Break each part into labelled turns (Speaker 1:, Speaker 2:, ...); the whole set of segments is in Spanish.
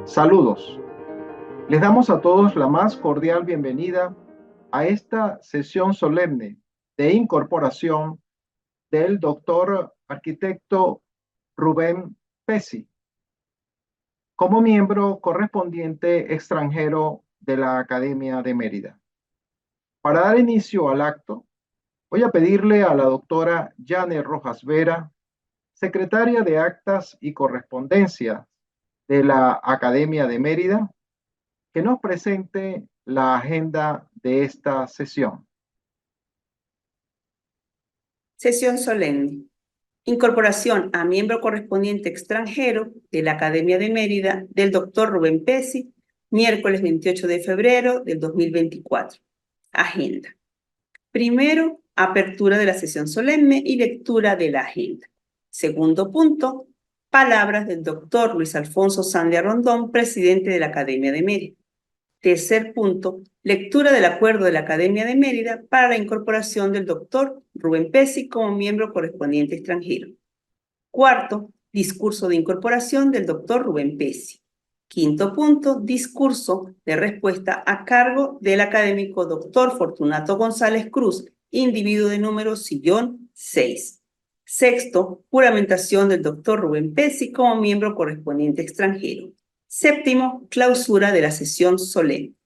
Speaker 1: Saludos. Les damos a todos la más cordial bienvenida a esta sesión solemne de incorporación del doctor arquitecto Rubén Pesci como miembro correspondiente extranjero de la Academia de Mérida. Para dar inicio al acto, voy a pedirle a la doctora Yane Rojas Vera, secretaria de Actas y Correspondencia de la Academia de Mérida, que nos presente la agenda de esta sesión.
Speaker 2: Sesión solemne. Incorporación a miembro correspondiente extranjero de la Academia de Mérida del doctor Rubén Pesci, miércoles 28 de febrero del 2024. Agenda. Primero, apertura de la sesión solemne y lectura de la agenda. Segundo punto, palabras del doctor Luis Alfonso Sandia Rondón, presidente de la Academia de Mérida. Tercer punto, lectura del acuerdo de la Academia de Mérida para la incorporación del doctor Rubén Pesci como miembro correspondiente extranjero. Cuarto, discurso de incorporación del doctor Rubén Pesci. Quinto punto, discurso de respuesta a cargo del académico doctor Fortunato González Cruz, individuo de número sillón 6. Sexto, juramentación del doctor Rubén Pesci como miembro correspondiente extranjero. Séptimo, clausura de la sesión solemne.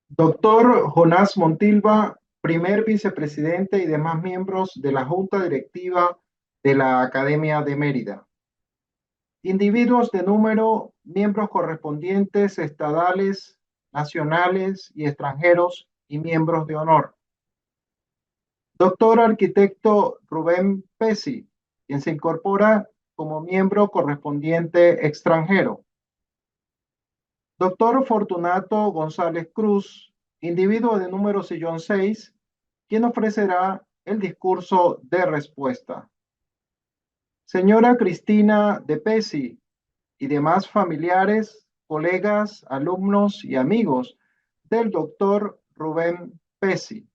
Speaker 1: Doctor Jonás Montilva, primer vicepresidente y demás miembros de la Junta Directiva de la Academia de Mérida. Individuos de número, miembros correspondientes estadales, nacionales y extranjeros y miembros de honor. Doctor arquitecto Rubén Pesci, quien se incorpora como miembro correspondiente extranjero. Doctor Fortunato González Cruz, individuo de número sillón 6, quien ofrecerá el discurso de respuesta. Señora Cristina de Pesci y demás familiares, colegas, alumnos y amigos del doctor Rubén Pesci.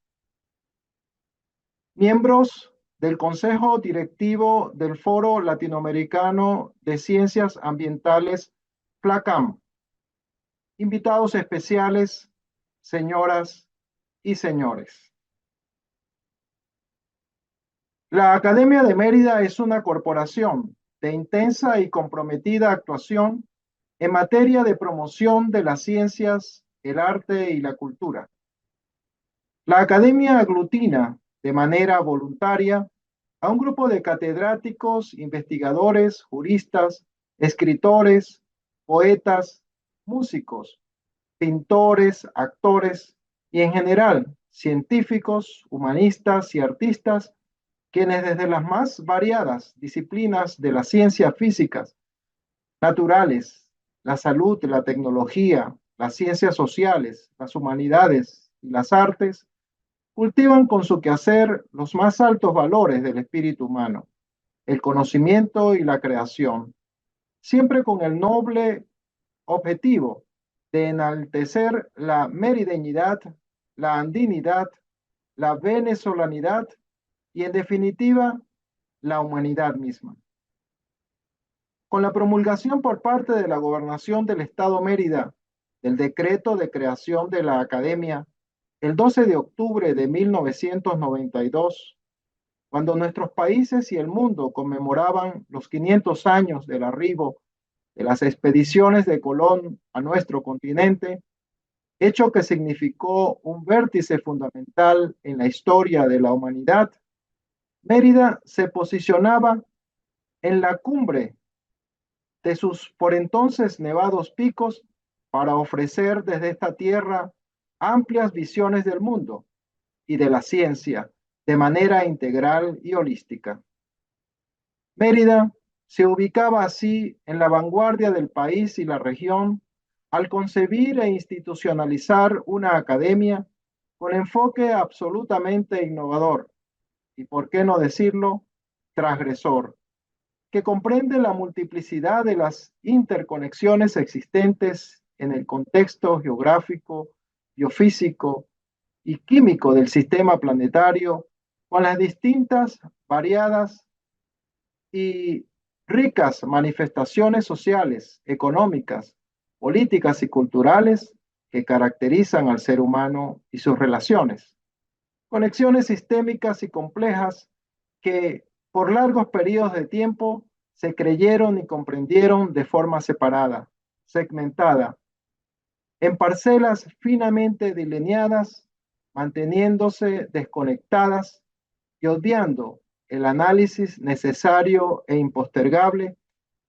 Speaker 1: Miembros del Consejo Directivo del Foro Latinoamericano de Ciencias Ambientales, FLACAM. Invitados especiales, señoras y señores. La Academia de Mérida es una corporación de intensa y comprometida actuación en materia de promoción de las ciencias, el arte y la cultura. La Academia aglutina de manera voluntaria a un grupo de catedráticos, investigadores, juristas, escritores, poetas, músicos, pintores, actores y en general científicos, humanistas y artistas, quienes desde las más variadas disciplinas de las ciencias físicas, naturales, la salud, la tecnología, las ciencias sociales, las humanidades y las artes, cultivan con su quehacer los más altos valores del espíritu humano, el conocimiento y la creación, siempre con el noble objetivo de enaltecer la merideñidad, la andinidad, la venezolanidad y, en definitiva, la humanidad misma. Con la promulgación por parte de la Gobernación del Estado Mérida del decreto de creación de la Academia el 12 de octubre de 1992, cuando nuestros países y el mundo conmemoraban los 500 años del arribo de las expediciones de Colón a nuestro continente, hecho que significó un vértice fundamental en la historia de la humanidad, Mérida se posicionaba en la cumbre de sus por entonces nevados picos para ofrecer desde esta tierra amplias visiones del mundo y de la ciencia de manera integral y holística. Mérida se ubicaba así en la vanguardia del país y la región al concebir e institucionalizar una academia con enfoque absolutamente innovador y, por qué no decirlo, transgresor, que comprende la multiplicidad de las interconexiones existentes en el contexto geográfico, biofísico y químico del sistema planetario, con las distintas, variadas y ricas manifestaciones sociales, económicas, políticas y culturales que caracterizan al ser humano y sus relaciones. Conexiones sistémicas y complejas que por largos periodos de tiempo se creyeron y comprendieron de forma separada, segmentada, en parcelas finamente delineadas, manteniéndose desconectadas y obviando el análisis necesario e impostergable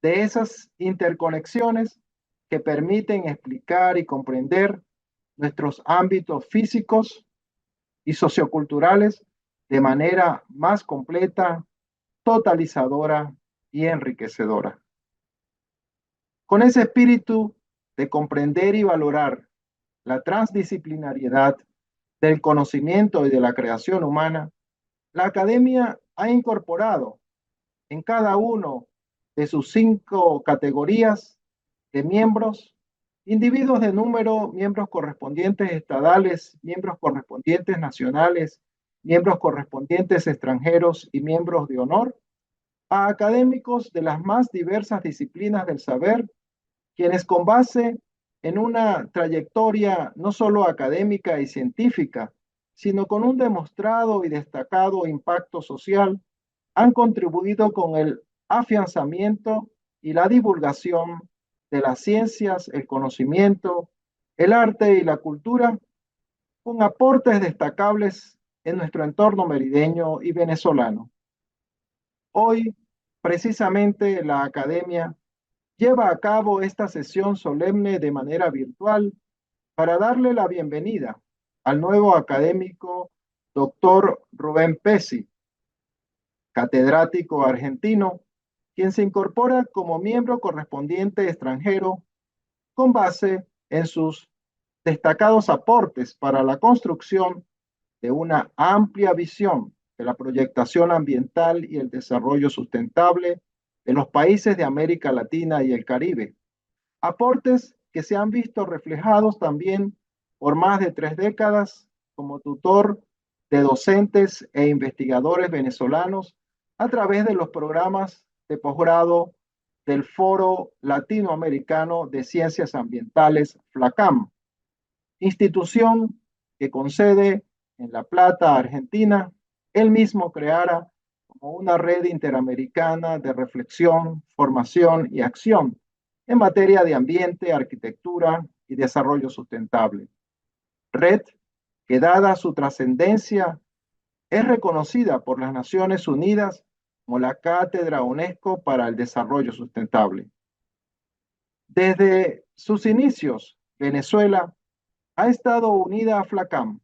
Speaker 1: de esas interconexiones que permiten explicar y comprender nuestros ámbitos físicos y socioculturales de manera más completa, totalizadora y enriquecedora. Con ese espíritu de comprender y valorar la transdisciplinariedad del conocimiento y de la creación humana, la academia ha incorporado en cada uno de sus 5 categorías de miembros, individuos de número, miembros correspondientes estadales, miembros correspondientes nacionales, miembros correspondientes extranjeros y miembros de honor, a académicos de las más diversas disciplinas del saber, quienes con base en una trayectoria no solo académica y científica, sino con un demostrado y destacado impacto social, han contribuido con el afianzamiento y la divulgación de las ciencias, el conocimiento, el arte y la cultura, con aportes destacables en nuestro entorno merideño y venezolano. Hoy, precisamente, la academia lleva a cabo esta sesión solemne de manera virtual para darle la bienvenida al nuevo académico doctor Rubén Pesci, catedrático argentino, quien se incorpora como miembro correspondiente extranjero con base en sus destacados aportes para la construcción de una amplia visión de la proyectación ambiental y el desarrollo sustentable de los países de América Latina y el Caribe. Aportes que se han visto reflejados también por más de 3 décadas como tutor de docentes e investigadores venezolanos a través de los programas de posgrado del Foro Latinoamericano de Ciencias Ambientales, FLACAM, institución que con sede en La Plata, Argentina, él mismo creara como una red interamericana de reflexión, formación y acción en materia de ambiente, arquitectura y desarrollo sustentable. Red que, dada su trascendencia, es reconocida por las Naciones Unidas como la Cátedra UNESCO para el Desarrollo Sustentable. Desde sus inicios, Venezuela ha estado unida a FLACAM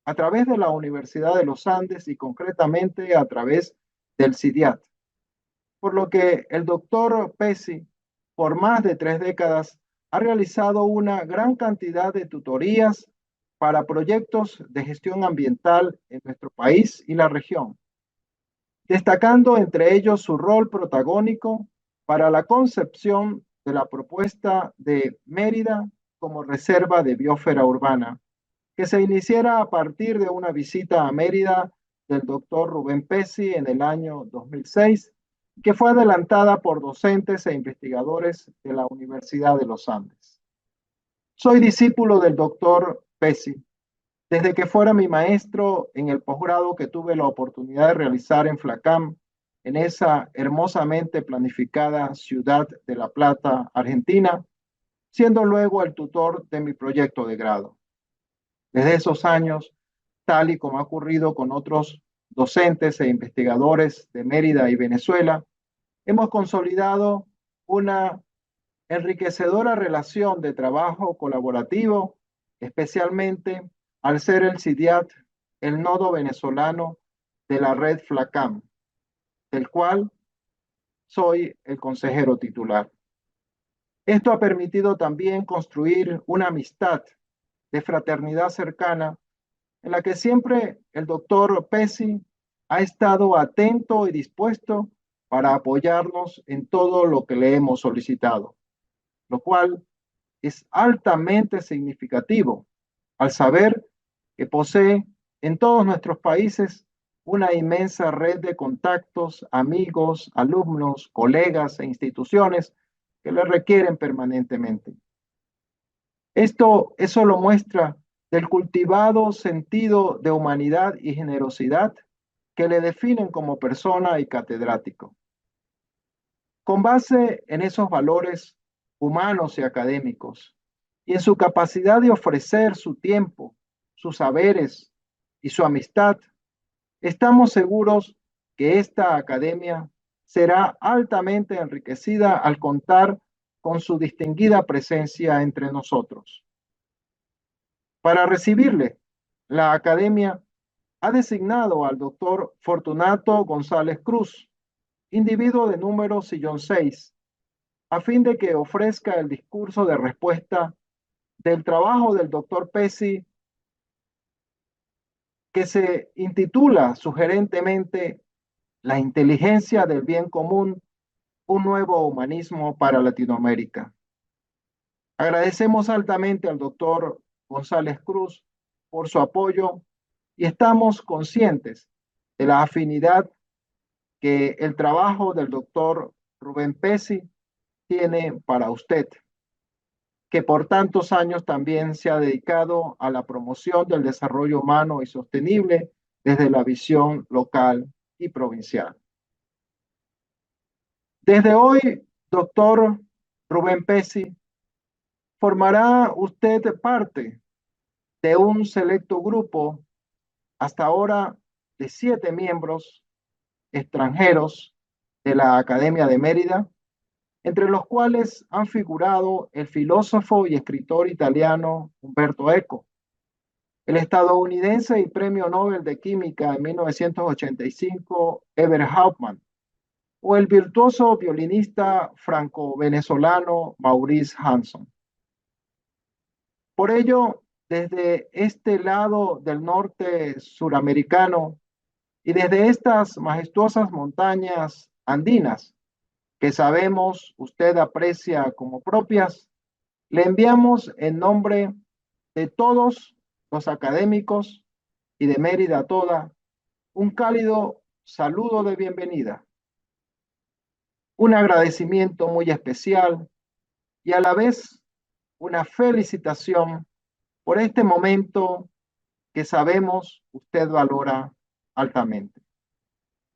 Speaker 1: a través de la Universidad de los Andes y concretamente a través del CIDIAT, por lo que el doctor Pesci, por más de 3 décadas, ha realizado una gran cantidad de tutorías para proyectos de gestión ambiental en nuestro país y la región, destacando entre ellos su rol protagónico para la concepción de la propuesta de Mérida como reserva de biosfera urbana, que se iniciara a partir de una visita a Mérida del doctor Rubén Pesci en el año 2006, que fue adelantada por docentes e investigadores de la Universidad de los Andes. Soy discípulo del doctor Pesci desde que fuera mi maestro en el posgrado que tuve la oportunidad de realizar en FLACAM, en esa hermosamente planificada ciudad de La Plata, Argentina, siendo luego el tutor de mi proyecto de grado. Desde esos años, tal y como ha ocurrido con otros docentes e investigadores de Mérida y Venezuela, hemos consolidado una enriquecedora relación de trabajo colaborativo, especialmente al ser el CIDIAT el nodo venezolano de la red FLACAM, del cual soy el consejero titular. Esto ha permitido también construir una amistad de fraternidad cercana en la que siempre el doctor Pesci ha estado atento y dispuesto para apoyarnos en todo lo que le hemos solicitado, lo cual es altamente significativo al saber que posee en todos nuestros países una inmensa red de contactos, amigos, alumnos, colegas e instituciones que le requieren permanentemente. Eso lo muestra del cultivado sentido de humanidad y generosidad que le definen como persona y catedrático. Con base en esos valores humanos y académicos y en su capacidad de ofrecer su tiempo, sus saberes y su amistad, estamos seguros que esta academia será altamente enriquecida al contar con su distinguida presencia entre nosotros. Para recibirle, la academia ha designado al doctor Fortunato González Cruz, individuo de número sillón 6, a fin de que ofrezca el discurso de respuesta del trabajo del doctor Pesci, que se intitula sugerentemente La inteligencia del bien común, un nuevo humanismo para Latinoamérica. Agradecemos altamente al doctor González Cruz por su apoyo y estamos conscientes de la afinidad que el trabajo del doctor Rubén Pesci tiene para usted, que por tantos años también se ha dedicado a la promoción del desarrollo humano y sostenible desde la visión local y provincial. Desde hoy, doctor Rubén Pesci, formará usted parte de un selecto grupo, hasta ahora de 7 miembros extranjeros de la Academia de Mérida, entre los cuales han figurado el filósofo y escritor italiano Umberto Eco, el estadounidense y premio Nobel de Química en 1985 Everett Hauptmann, o el virtuoso violinista franco-venezolano Maurice Hanson. Por ello, desde este lado del norte suramericano y desde estas majestuosas montañas andinas, que sabemos usted aprecia como propias, le enviamos en nombre de todos los académicos y de Mérida toda un cálido saludo de bienvenida, un agradecimiento muy especial y a la vez una felicitación por este momento que sabemos usted valora altamente.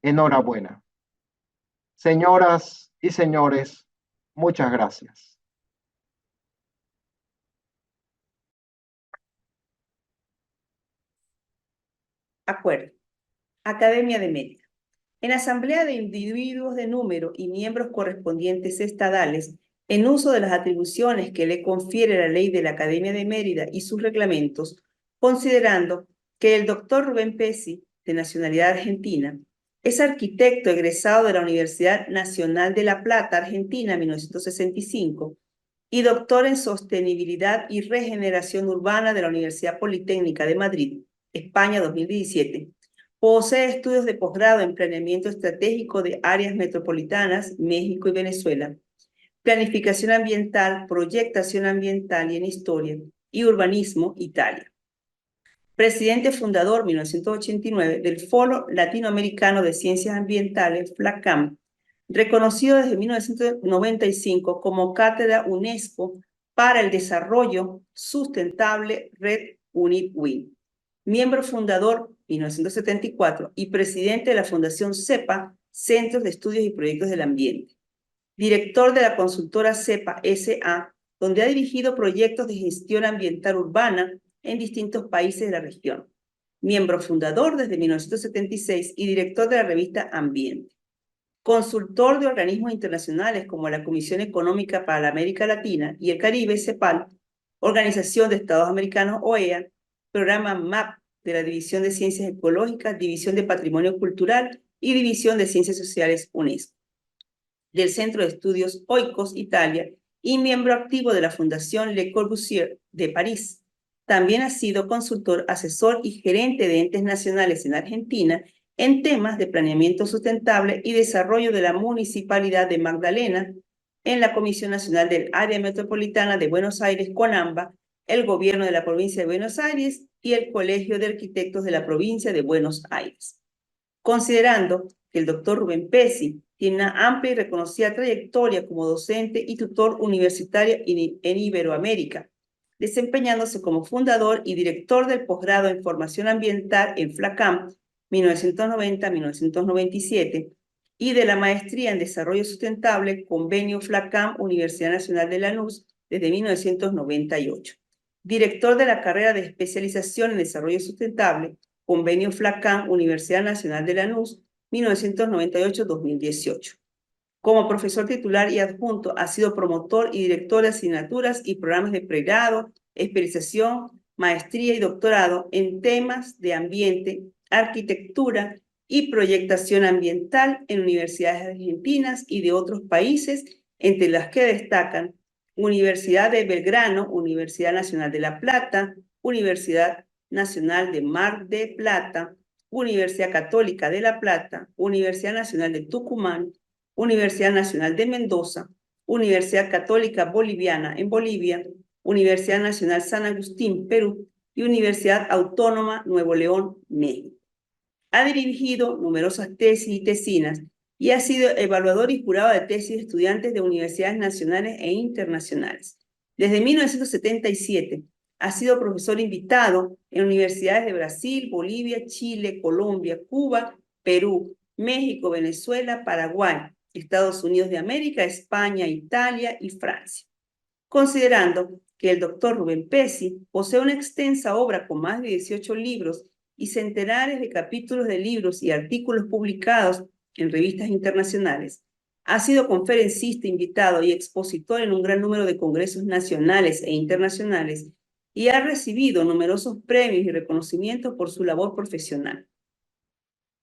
Speaker 1: Enhorabuena. Señoras y señores, muchas gracias.
Speaker 2: Acuerdo. Academia de Mérida. En asamblea de individuos de número y miembros correspondientes estadales, en uso de las atribuciones que le confiere la ley de la Academia de Mérida y sus reglamentos, considerando que el doctor Rubén Pesci, de nacionalidad argentina, es arquitecto egresado de la Universidad Nacional de La Plata, Argentina, 1965, y doctor en Sostenibilidad y Regeneración Urbana de la Universidad Politécnica de Madrid, España, 2017. Posee estudios de posgrado en Planeamiento Estratégico de Áreas Metropolitanas, México y Venezuela, Planificación Ambiental, Proyectación Ambiental y en Historia, y Urbanismo, Italia. Presidente fundador, 1989, del Foro Latinoamericano de Ciencias Ambientales, FLACAM, reconocido desde 1995 como Cátedra UNESCO para el Desarrollo Sustentable Red UNIT-WIN. Miembro fundador, 1974, y presidente de la Fundación CEPA, Centros de Estudios y Proyectos del Ambiente. Director de la consultora CEPA SA, donde ha dirigido proyectos de gestión ambiental urbana en distintos países de la región. Miembro fundador desde 1976 y director de la revista Ambiente. Consultor de organismos internacionales como la Comisión Económica para la América Latina y el Caribe, CEPAL, Organización de Estados Americanos, OEA, Programa MAP de la División de Ciencias Ecológicas, División de Patrimonio Cultural y División de Ciencias Sociales UNESCO, del Centro de Estudios OICOS, Italia, y miembro activo de la Fundación Le Corbusier de París. También ha sido consultor, asesor y gerente de entes nacionales en Argentina en temas de planeamiento sustentable y desarrollo de la Municipalidad de Magdalena, en la Comisión Nacional del Área Metropolitana de Buenos Aires, CONAMBA, el Gobierno de la Provincia de Buenos Aires y el Colegio de Arquitectos de la Provincia de Buenos Aires. Considerando que el doctor Rubén Pesci tiene una amplia y reconocida trayectoria como docente y tutor universitario en Iberoamérica, desempeñándose como fundador y director del posgrado en formación ambiental en FLACAM 1990-1997 y de la maestría en desarrollo sustentable, convenio FLACAM Universidad Nacional de Lanús desde 1998. Director de la carrera de especialización en desarrollo sustentable, convenio FLACAM Universidad Nacional de Lanús 1998-2018. Como profesor titular y adjunto, ha sido promotor y director de asignaturas y programas de pregrado, especialización, maestría y doctorado en temas de ambiente, arquitectura y proyectación ambiental en universidades argentinas y de otros países, entre las que destacan Universidad de Belgrano, Universidad Nacional de La Plata, Universidad Nacional de Mar del Plata, Universidad Católica de La Plata, Universidad Nacional de Tucumán, Universidad Nacional de Mendoza, Universidad Católica Boliviana en Bolivia, Universidad Nacional San Agustín, Perú, y Universidad Autónoma Nuevo León, México. Ha dirigido numerosas tesis y tesinas y ha sido evaluador y jurado de tesis de estudiantes de universidades nacionales e internacionales. Desde 1977 ha sido profesor invitado en universidades de Brasil, Bolivia, Chile, Colombia, Cuba, Perú, México, Venezuela, Paraguay, Estados Unidos de América, España, Italia y Francia. Considerando que el doctor Rubén Pesci posee una extensa obra con más de 18 libros y centenares de capítulos de libros y artículos publicados en revistas internacionales, ha sido conferencista invitado y expositor en un gran número de congresos nacionales e internacionales y ha recibido numerosos premios y reconocimientos por su labor profesional.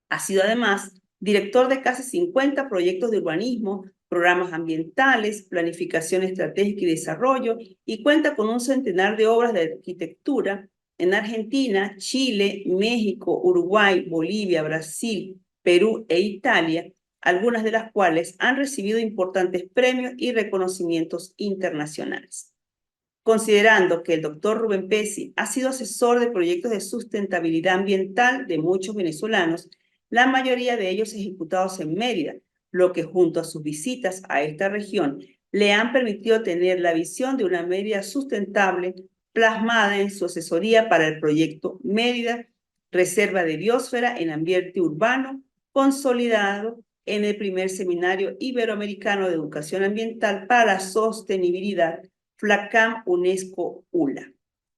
Speaker 2: Ha sido además director de casi 50 proyectos de urbanismo, programas ambientales, planificación estratégica y desarrollo, y cuenta con un centenar de obras de arquitectura en Argentina, Chile, México, Uruguay, Bolivia, Brasil, Perú e Italia, algunas de las cuales han recibido importantes premios y reconocimientos internacionales. Considerando que el doctor Rubén Pesci ha sido asesor de proyectos de sustentabilidad ambiental de muchos venezolanos, la mayoría de ellos ejecutados en Mérida, lo que junto a sus visitas a esta región le han permitido tener la visión de una Mérida sustentable plasmada en su asesoría para el proyecto Mérida, Reserva de Biosfera en Ambiente Urbano, consolidado en el primer Seminario Iberoamericano de Educación Ambiental para la Sostenibilidad, FLACAM UNESCO ULA,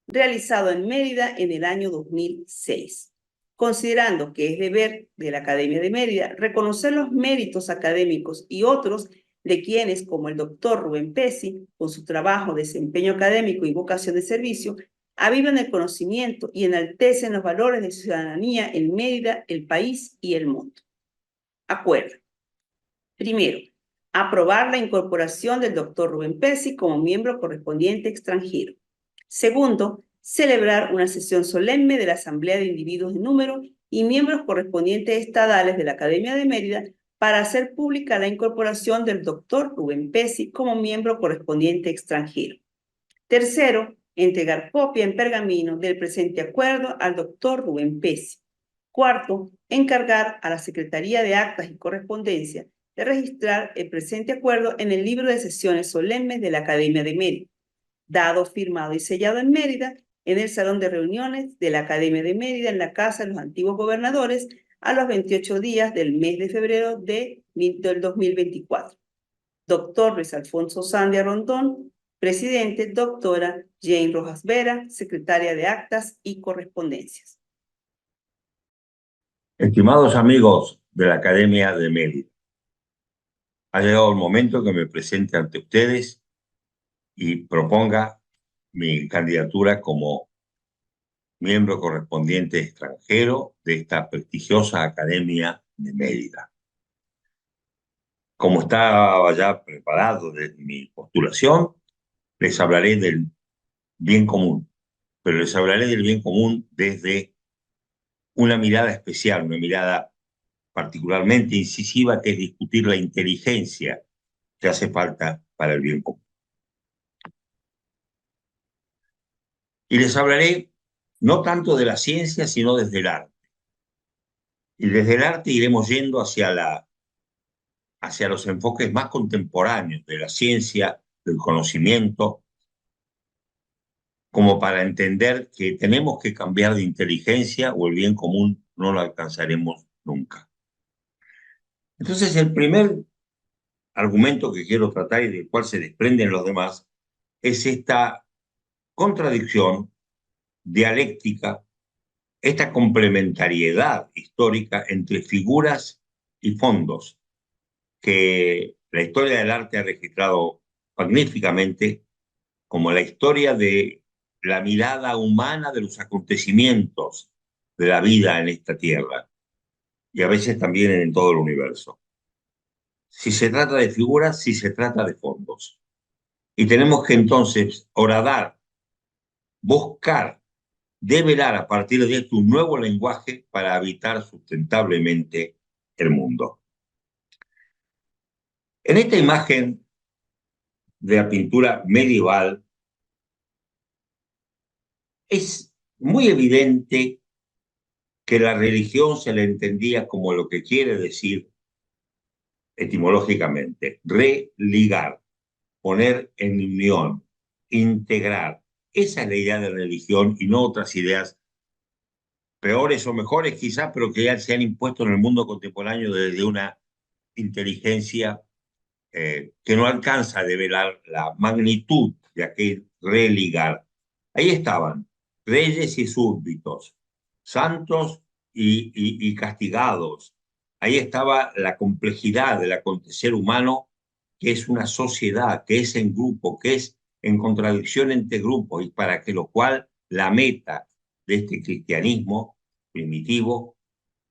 Speaker 2: realizado en Mérida en el año 2006. Considerando que es deber de la Academia de Mérida reconocer los méritos académicos y otros de quienes, como el doctor Rubén Pesci, con su trabajo, desempeño académico y vocación de servicio, avivan el conocimiento y enaltecen los valores de ciudadanía en Mérida, el país y el mundo. Acuerdo. Primero, aprobar la incorporación del doctor Rubén Pesci como miembro correspondiente extranjero. Segundo, celebrar una sesión solemne de la Asamblea de Individuos de Número y miembros correspondientes estadales de la Academia de Mérida para hacer pública la incorporación del doctor Rubén Pesci como miembro correspondiente extranjero. Tercero, entregar copia en pergamino del presente acuerdo al doctor Rubén Pesci. Cuarto, encargar a la Secretaría de Actas y Correspondencia de registrar el presente acuerdo en el libro de sesiones solemnes de la Academia de Mérida, dado, firmado y sellado en Mérida, en el Salón de Reuniones de la Academia de Mérida, en la Casa de los Antiguos Gobernadores, a los 28 días del mes de febrero del 2024. Doctor Luis Alfonso Sandia Rondón, presidente. Doctora Jane Rojas Vera, secretaria de Actas y Correspondencias.
Speaker 3: Estimados amigos de la Academia de Mérida, ha llegado el momento que me presente ante ustedes y proponga mi candidatura como miembro correspondiente extranjero de esta prestigiosa Academia de Mérida. Como estaba ya preparado de mi postulación, les hablaré del bien común, pero les hablaré del bien común desde una mirada especial, una mirada particularmente incisiva, que es discutir la inteligencia que hace falta para el bien común. Y les hablaré no tanto de la ciencia, sino desde el arte. Y desde el arte iremos yendo hacia los enfoques más contemporáneos de la ciencia, del conocimiento, como para entender que tenemos que cambiar de inteligencia o el bien común no lo alcanzaremos nunca. Entonces, el primer argumento que quiero tratar y del cual se desprenden los demás es esta contradicción dialéctica, esta complementariedad histórica entre figuras y fondos que la historia del arte ha registrado magníficamente, como la historia de la mirada humana de los acontecimientos de la vida en esta tierra y a veces también en todo el universo. Si se trata de figuras, si se trata de fondos. Y tenemos que entonces horadar, buscar, develar a partir de esto un nuevo lenguaje para habitar sustentablemente el mundo. En esta imagen de la pintura medieval es muy evidente que la religión se le entendía como lo que quiere decir etimológicamente, religar, poner en unión, integrar. Esa es la idea de religión y no otras ideas peores o mejores quizás, pero que ya se han impuesto en el mundo contemporáneo desde una inteligencia que no alcanza a develar la magnitud de aquel religar. Ahí estaban reyes y súbditos, santos y castigados. Ahí estaba la complejidad del acontecer humano, que es una sociedad, que es en grupo, que es en contradicción entre grupos, y para que lo cual la meta de este cristianismo primitivo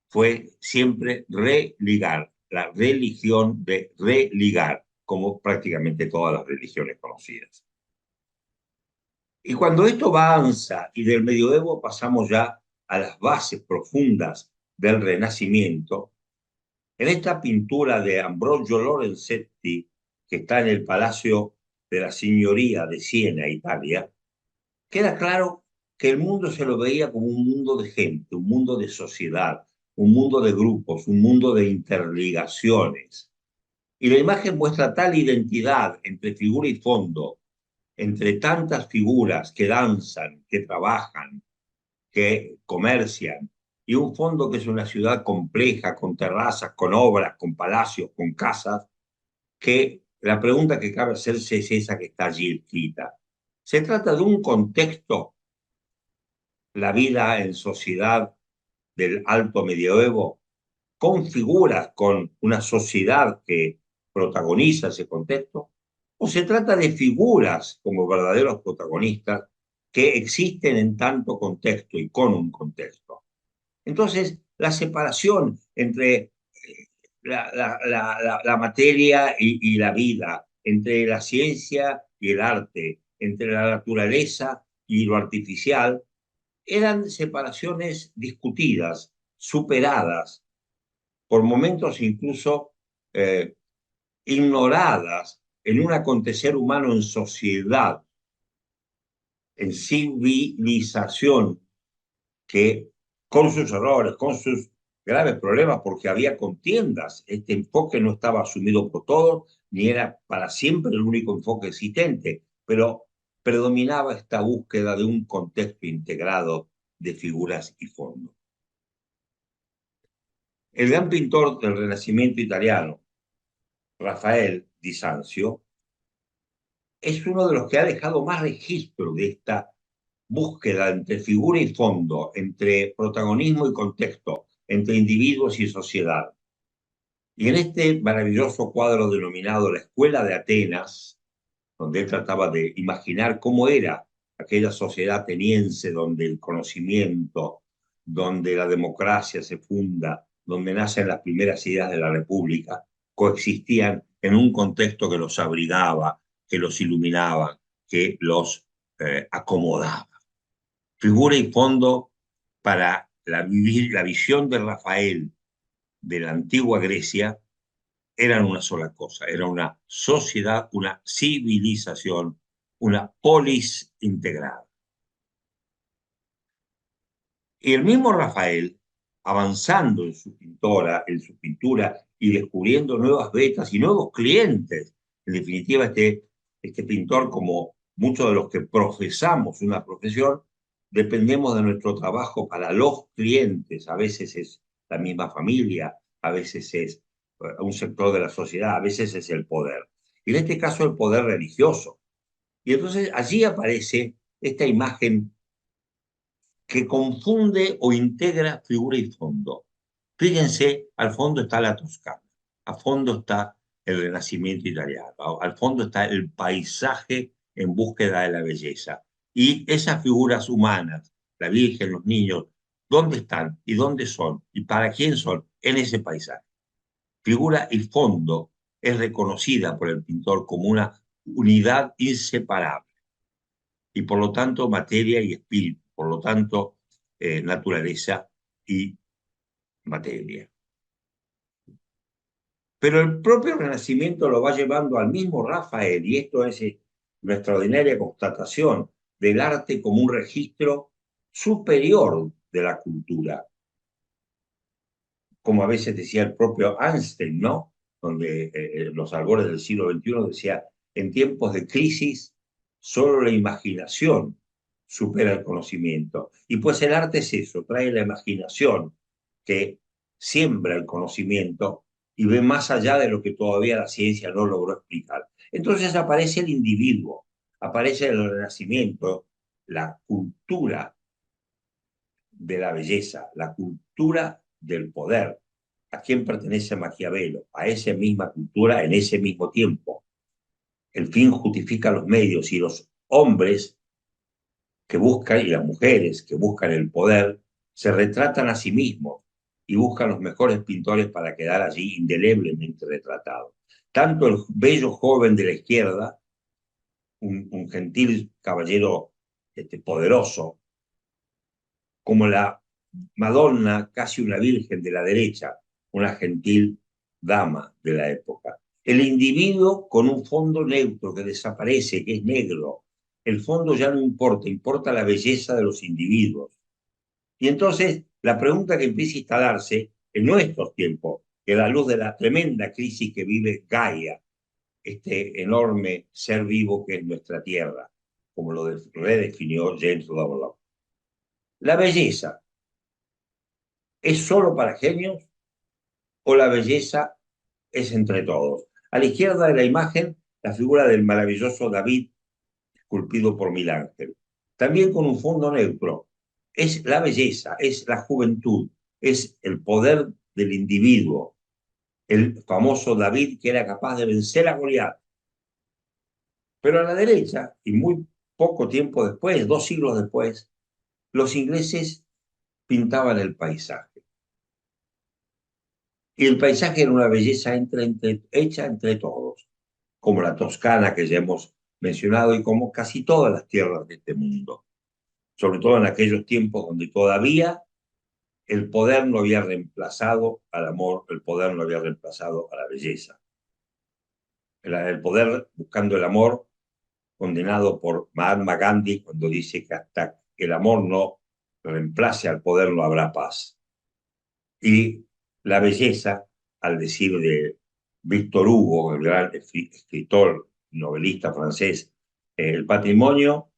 Speaker 3: fue siempre religar, la religión de religar, como prácticamente todas las religiones conocidas. Y cuando esto avanza y del medioevo pasamos ya a las bases profundas del Renacimiento, en esta pintura de Ambrogio Lorenzetti, que está en el Palacio de la Signoria de Siena, Italia, queda claro que el mundo se lo veía como un mundo de gente, un mundo de sociedad, un mundo de grupos, un mundo de interligaciones. Y la imagen muestra tal identidad entre figura y fondo, entre tantas figuras que danzan, que trabajan, que comercian, y un fondo que es una ciudad compleja, con terrazas, con obras, con palacios, con casas, que la pregunta que cabe hacerse es esa que está allí escrita. Se trata de un contexto, la vida en sociedad del alto medioevo, con figuras, con una sociedad que protagoniza ese contexto, o se trata de figuras como verdaderos protagonistas que existen en tanto contexto y con un contexto. Entonces, la separación entre la materia y la vida, entre la ciencia y el arte, entre la naturaleza y lo artificial, eran separaciones discutidas, superadas, por momentos incluso ignoradas en un acontecer humano en sociedad, en civilización, que con sus errores, con sus graves problemas, porque había contiendas, este enfoque no estaba asumido por todos, ni era para siempre el único enfoque existente, pero predominaba esta búsqueda de un contexto integrado de figuras y fondos. El gran pintor del Renacimiento italiano, Rafael di Sanzio, es uno de los que ha dejado más registro de esta búsqueda entre figura y fondo, entre protagonismo y contexto, entre individuos y sociedad. Y en este maravilloso cuadro denominado La Escuela de Atenas, donde él trataba de imaginar cómo era aquella sociedad ateniense donde el conocimiento, donde la democracia se funda, donde nacen las primeras ideas de la República, coexistían en un contexto que los abrigaba, que los iluminaba, que los acomodaba. Figura y fondo para la visión de Rafael de la antigua Grecia eran una sola cosa, era una sociedad, una civilización, una polis integrada. Y el mismo Rafael avanzando en su pintura y descubriendo nuevas vetas y nuevos clientes. En definitiva, este pintor, como muchos de los que profesamos una profesión, dependemos de nuestro trabajo para los clientes. A veces es la misma familia, a veces es un sector de la sociedad, a veces es el poder. Y en este caso el poder religioso. Y entonces allí aparece esta imagen que confunde o integra figura y fondo. Fíjense, al fondo está la Toscana, al fondo está el Renacimiento italiano, al fondo está el paisaje en búsqueda de la belleza. Y esas figuras humanas, la Virgen, los niños, ¿dónde están y dónde son y para quién son en ese paisaje? Figura y fondo es reconocida por el pintor como una unidad inseparable y por lo tanto materia y espíritu, por lo tanto naturaleza y materia. Pero el propio Renacimiento lo va llevando al mismo Rafael, y esto es una extraordinaria constatación del arte como un registro superior de la cultura, como a veces decía el propio Einstein, ¿no? Donde los albores del siglo XXI decía, en tiempos de crisis, solo la imaginación supera el conocimiento. Y pues el arte es eso, trae la imaginación que siembra el conocimiento y ve más allá de lo que todavía la ciencia no logró explicar. Entonces aparece el individuo, aparece el renacimiento, la cultura de la belleza, la cultura del poder. ¿A quién pertenece Maquiavelo? A esa misma cultura en ese mismo tiempo. El fin justifica los medios y los hombres que buscan y las mujeres que buscan el poder se retratan a sí mismos y buscan los mejores pintores para quedar allí indeleblemente retratados. Tanto el bello joven de la izquierda, un gentil caballero poderoso, como la Madonna, casi una virgen de la derecha, una gentil dama de la época. El individuo con un fondo neutro que desaparece, que es negro. El fondo ya no importa, importa la belleza de los individuos. Y entonces la pregunta que empieza a instalarse en nuestros tiempos, que a la luz de la tremenda crisis que vive Gaia, este enorme ser vivo que es nuestra Tierra, como lo redefinió James Lovelock. La belleza, ¿es solo para genios o la belleza es entre todos? A la izquierda de la imagen, la figura del maravilloso David, esculpido por Miguel Ángel. También con un fondo neutro. Es la belleza, es la juventud, es el poder del individuo. El famoso David que era capaz de vencer a Goliat. Pero a la derecha, y muy poco tiempo después, 2 siglos después, los ingleses pintaban el paisaje. Y el paisaje era una belleza hecha entre todos, como la Toscana que ya hemos mencionado y como casi todas las tierras de este mundo, sobre todo en aquellos tiempos donde todavía el poder no había reemplazado al amor, el poder no había reemplazado a la belleza. El poder buscando el amor, condenado por Mahatma Gandhi cuando dice que hasta que el amor no reemplace al poder no habrá paz. Y la belleza, al decir de Víctor Hugo, el gran escritor, novelista francés, el patrimonio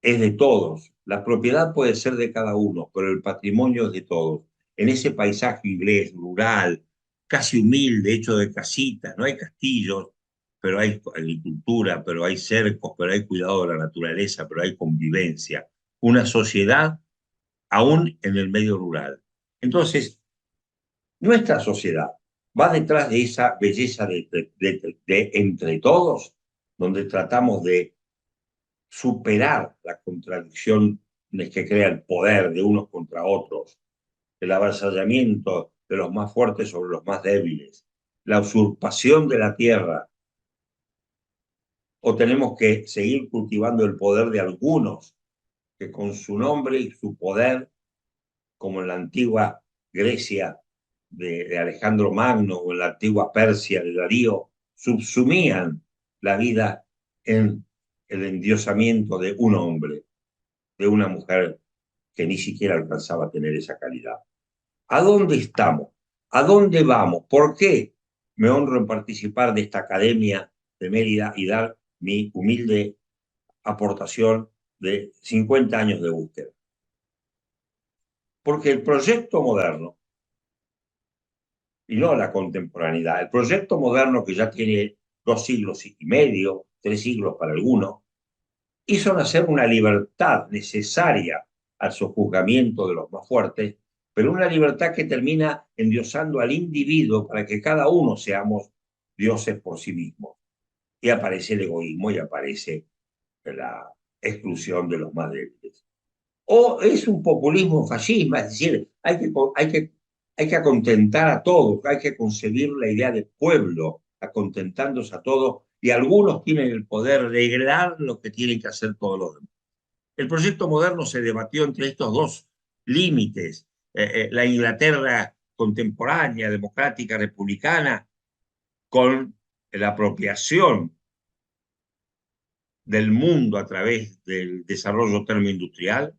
Speaker 3: es de todos. La propiedad puede ser de cada uno, pero el patrimonio es de todos. En ese paisaje inglés, rural, casi humilde, hecho de casitas, no hay castillos, pero hay agricultura, pero hay cercos, pero hay cuidado de la naturaleza, pero hay convivencia. Una sociedad aún en el medio rural. Entonces, nuestra sociedad va detrás de esa belleza de entre todos, donde tratamos de superar la contradicción que crea el poder de unos contra otros, el avasallamiento de los más fuertes sobre los más débiles, la usurpación de la tierra, o tenemos que seguir cultivando el poder de algunos que con su nombre y su poder, como en la antigua Grecia de Alejandro Magno o en la antigua Persia de Darío, subsumían la vida en el endiosamiento de un hombre, de una mujer que ni siquiera alcanzaba a tener esa calidad. ¿A dónde estamos? ¿A dónde vamos? ¿Por qué me honro en participar de esta Academia de Mérida y dar mi humilde aportación de 50 años de búsqueda? Porque el proyecto moderno, y no la contemporaneidad, el proyecto moderno que ya tiene 2 siglos y medio, 3 siglos para algunos, hizo nacer una libertad necesaria al sojuzgamiento de los más fuertes, pero una libertad que termina endiosando al individuo para que cada uno seamos dioses por sí mismos. Y aparece el egoísmo y aparece la exclusión de los más débiles. O es un populismo fascismo, es decir, hay que acontentar a todos, hay que concebir la idea de pueblo, acontentándose a todos, y algunos tienen el poder de revelar lo que tienen que hacer todos los demás. El proyecto moderno se debatió entre estos dos límites. La Inglaterra contemporánea, democrática, republicana, con la apropiación del mundo a través del desarrollo termoindustrial,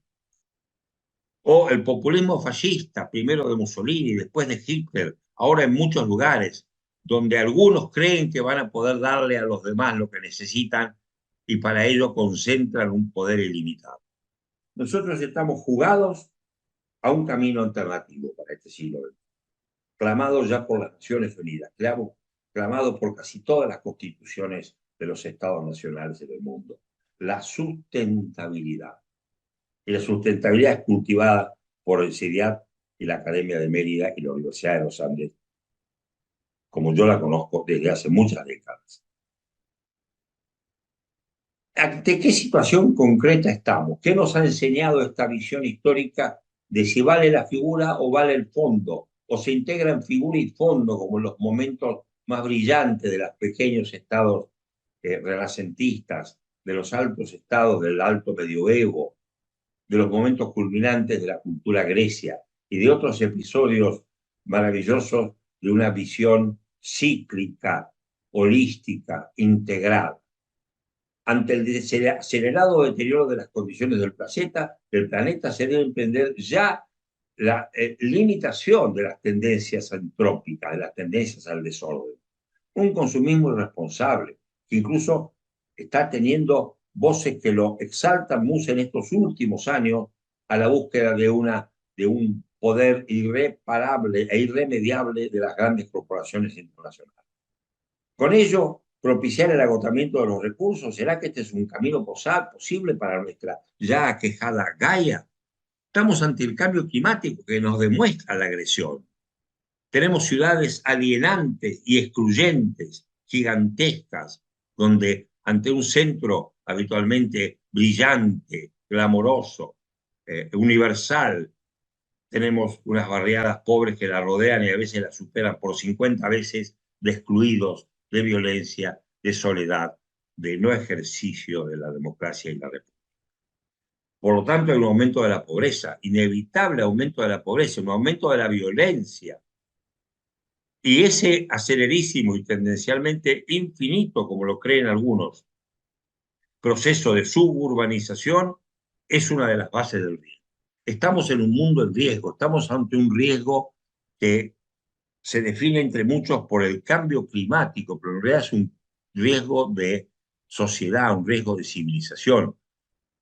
Speaker 3: o el populismo fascista, primero de Mussolini, después de Hitler, ahora en muchos lugares, donde algunos creen que van a poder darle a los demás lo que necesitan y para ello concentran un poder ilimitado. Nosotros estamos jugados a un camino alternativo para este siglo XX, clamado ya por las Naciones Unidas, clamado por casi todas las constituciones de los estados nacionales del mundo, la sustentabilidad. Y la sustentabilidad es cultivada por el CIDIAT y la Academia de Mérida y la Universidad de los Andes, como yo la conozco desde hace muchas décadas. ¿Ante qué situación concreta estamos? ¿Qué nos ha enseñado esta visión histórica de si vale la figura o vale el fondo? ¿O se integran figura y fondo como en los momentos más brillantes de los pequeños estados renacentistas, de los altos estados del alto medioevo, de los momentos culminantes de la cultura grecia y de otros episodios maravillosos de una visión cíclica, holística, integral? Ante el acelerado deterioro de las condiciones del planeta se debe emprender ya la limitación de las tendencias antrópicas, de las tendencias al desorden. Un consumismo irresponsable, que incluso está teniendo voces que lo exaltan mucho en estos últimos años a la búsqueda de un poder irreparable e irremediable de las grandes corporaciones internacionales. Con ello, propiciar el agotamiento de los recursos. ¿Será que este es un camino posible para nuestra ya aquejada Gaia? Estamos ante el cambio climático que nos demuestra la agresión. Tenemos ciudades alienantes y excluyentes, gigantescas, donde ante un centro habitualmente brillante, glamoroso, universal, tenemos unas barriadas pobres que la rodean y a veces la superan por 50 veces, de excluidos, de violencia, de soledad, de no ejercicio de la democracia y la república. Por lo tanto, hay un aumento de la pobreza, inevitable aumento de la pobreza, un aumento de la violencia. Y ese acelerísimo y tendencialmente infinito, como lo creen algunos, proceso de suburbanización es una de las bases del riesgo. Estamos en un mundo en riesgo, estamos ante un riesgo que se define entre muchos por el cambio climático, pero en realidad es un riesgo de sociedad, un riesgo de civilización.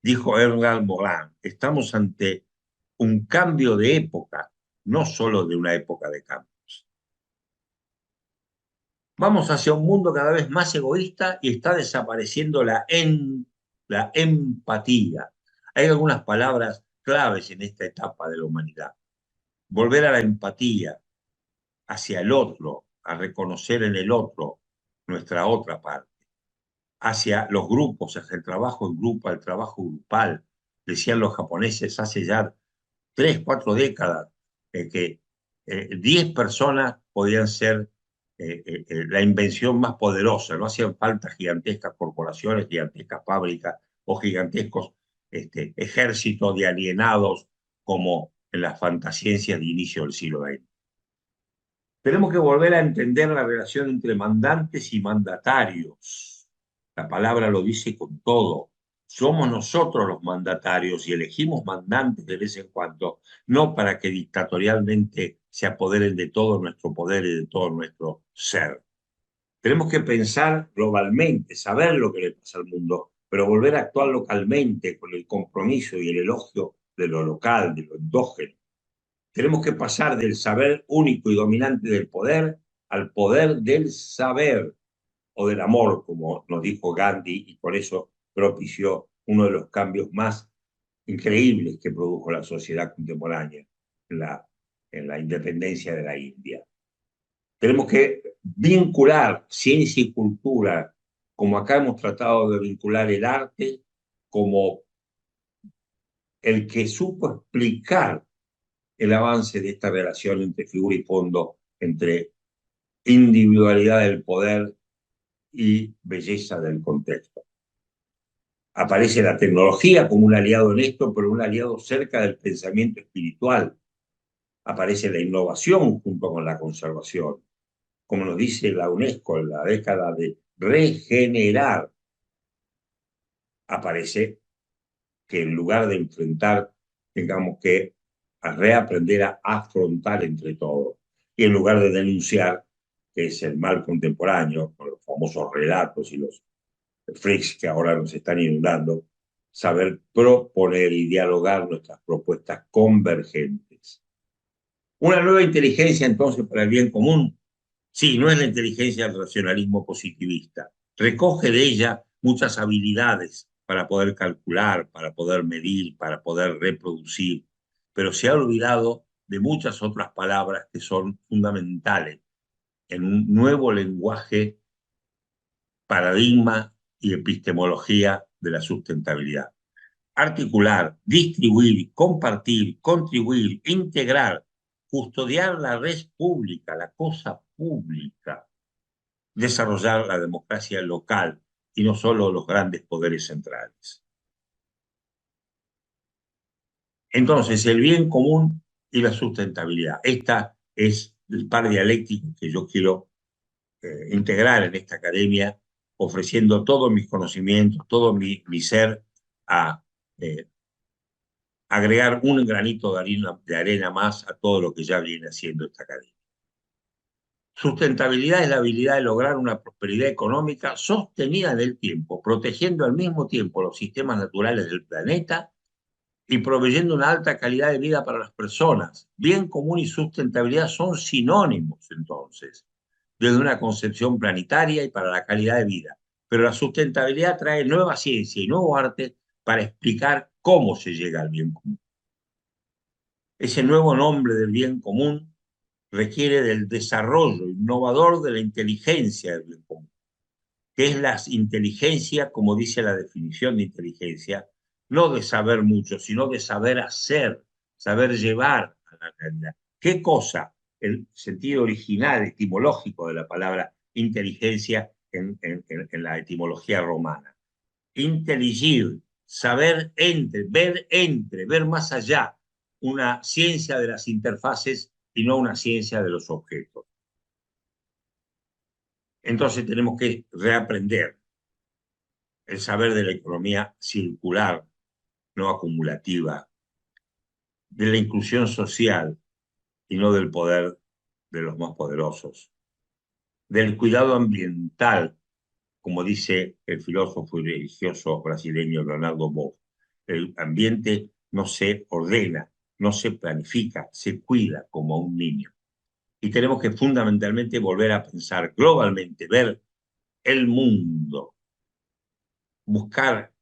Speaker 3: Dijo Ergal Morin, estamos ante un cambio de época, no solo de una época de cambios. Vamos hacia un mundo cada vez más egoísta y está desapareciendo la empatía. Hay algunas palabras claves en esta etapa de la humanidad. Volver a la empatía hacia el otro, a reconocer en el otro nuestra otra parte, hacia los grupos, hacia el trabajo en grupo, el trabajo grupal. Decían los japoneses hace ya 3, 4 décadas que 10 personas podían ser la invención más poderosa. No hacían falta gigantescas corporaciones, gigantescas fábricas o gigantescos ejércitos de alienados como en las fantasías de inicio del siglo XX. Tenemos que volver a entender la relación entre mandantes y mandatarios. La palabra lo dice con todo. somos nosotros los mandatarios y elegimos mandantes de vez en cuando, no para que dictatorialmente se apoderen de todo nuestro poder y de todo nuestro ser. Tenemos que pensar globalmente, saber lo que le pasa al mundo, pero volver a actuar localmente con el compromiso y el elogio de lo local, de lo endógeno. Tenemos que pasar del saber único y dominante del poder al poder del saber o del amor, como nos dijo Gandhi, y por eso propició uno de los cambios más increíbles que produjo la sociedad contemporánea en la independencia de la India. Tenemos que vincular ciencia y cultura, como acá hemos tratado de vincular el arte, como el que supo explicar el avance de esta relación entre figura y fondo, entre individualidad del poder y belleza del contexto. Aparece la tecnología como un aliado en esto, pero un aliado cerca del pensamiento espiritual. Aparece la innovación junto con la conservación. Como nos dice la UNESCO, en la década de regenerar, aparece que en lugar de enfrentar, tengamos que reaprender a afrontar entre todos. Y en lugar de denunciar, que es el mal contemporáneo, con los famosos relatos y los freaks que ahora nos están inundando, saber proponer y dialogar nuestras propuestas convergentes. Una nueva inteligencia entonces para el bien común. Sí, no es la inteligencia del racionalismo positivista. Recoge de ella muchas habilidades para poder calcular, para poder medir, para poder reproducir, pero se ha olvidado de muchas otras palabras que son fundamentales en un nuevo lenguaje, paradigma y epistemología de la sustentabilidad. Articular, distribuir, compartir, contribuir, integrar, custodiar la red pública, la cosa pública, desarrollar la democracia local y no solo los grandes poderes centrales. Entonces, el bien común y la sustentabilidad. Esta es el par dialéctico que yo quiero integrar en esta academia, ofreciendo todos mis conocimientos, todo mi ser a agregar un granito de arena más a todo lo que ya viene haciendo esta academia. Sustentabilidad es la habilidad de lograr una prosperidad económica sostenida en el tiempo, protegiendo al mismo tiempo los sistemas naturales del planeta y proveyendo una alta calidad de vida para las personas. Bien común y sustentabilidad son sinónimos, entonces, desde una concepción planetaria y para la calidad de vida. Pero la sustentabilidad trae nueva ciencia y nuevo arte para explicar cómo se llega al bien común. Ese nuevo nombre del bien común requiere del desarrollo innovador de la inteligencia del bien común, que es la inteligencia, como dice la definición de inteligencia, no de saber mucho, sino de saber hacer, saber llevar a la realidad. ¿Qué cosa? El sentido original, etimológico de la palabra inteligencia en la etimología romana. Inteligir, saber ver más allá, una ciencia de las interfaces y no una ciencia de los objetos. Entonces tenemos que reaprender el saber de la economía circular, no acumulativa, de la inclusión social y no del poder de los más poderosos, del cuidado ambiental, como dice el filósofo y religioso brasileño Leonardo Boff. El ambiente no se ordena, no se planifica, se cuida como un niño. Y tenemos que fundamentalmente volver a pensar globalmente, ver el mundo, buscar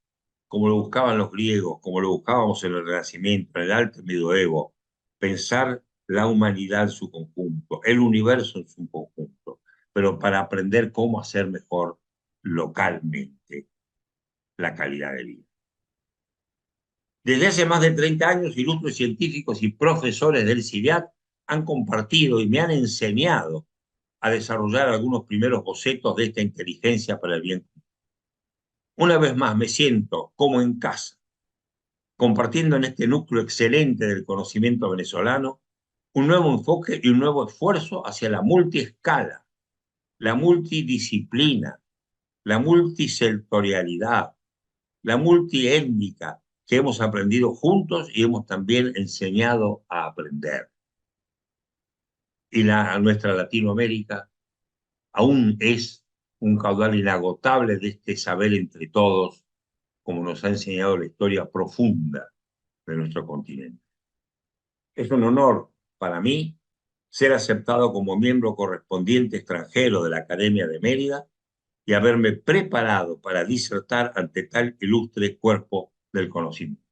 Speaker 3: como lo buscaban los griegos, como lo buscábamos en el Renacimiento, en el Alto Medioevo, pensar la humanidad en su conjunto, el universo en su conjunto, pero para aprender cómo hacer mejor localmente la calidad de vida. Desde hace más de 30 años, ilustres científicos y profesores del CIVIAT han compartido y me han enseñado a desarrollar algunos primeros bocetos de esta inteligencia para el bien común. Una vez más me siento como en casa, compartiendo en este núcleo excelente del conocimiento venezolano un nuevo enfoque y un nuevo esfuerzo hacia la multiescala, la multidisciplina, la multisectorialidad, la multiétnica que hemos aprendido juntos y hemos también enseñado a aprender. Y nuestra Latinoamérica aún es un caudal inagotable de este saber entre todos, como nos ha enseñado la historia profunda de nuestro continente. Es un honor para mí ser aceptado como miembro correspondiente extranjero de la Academia de Mérida y haberme preparado para disertar ante tal ilustre cuerpo del conocimiento.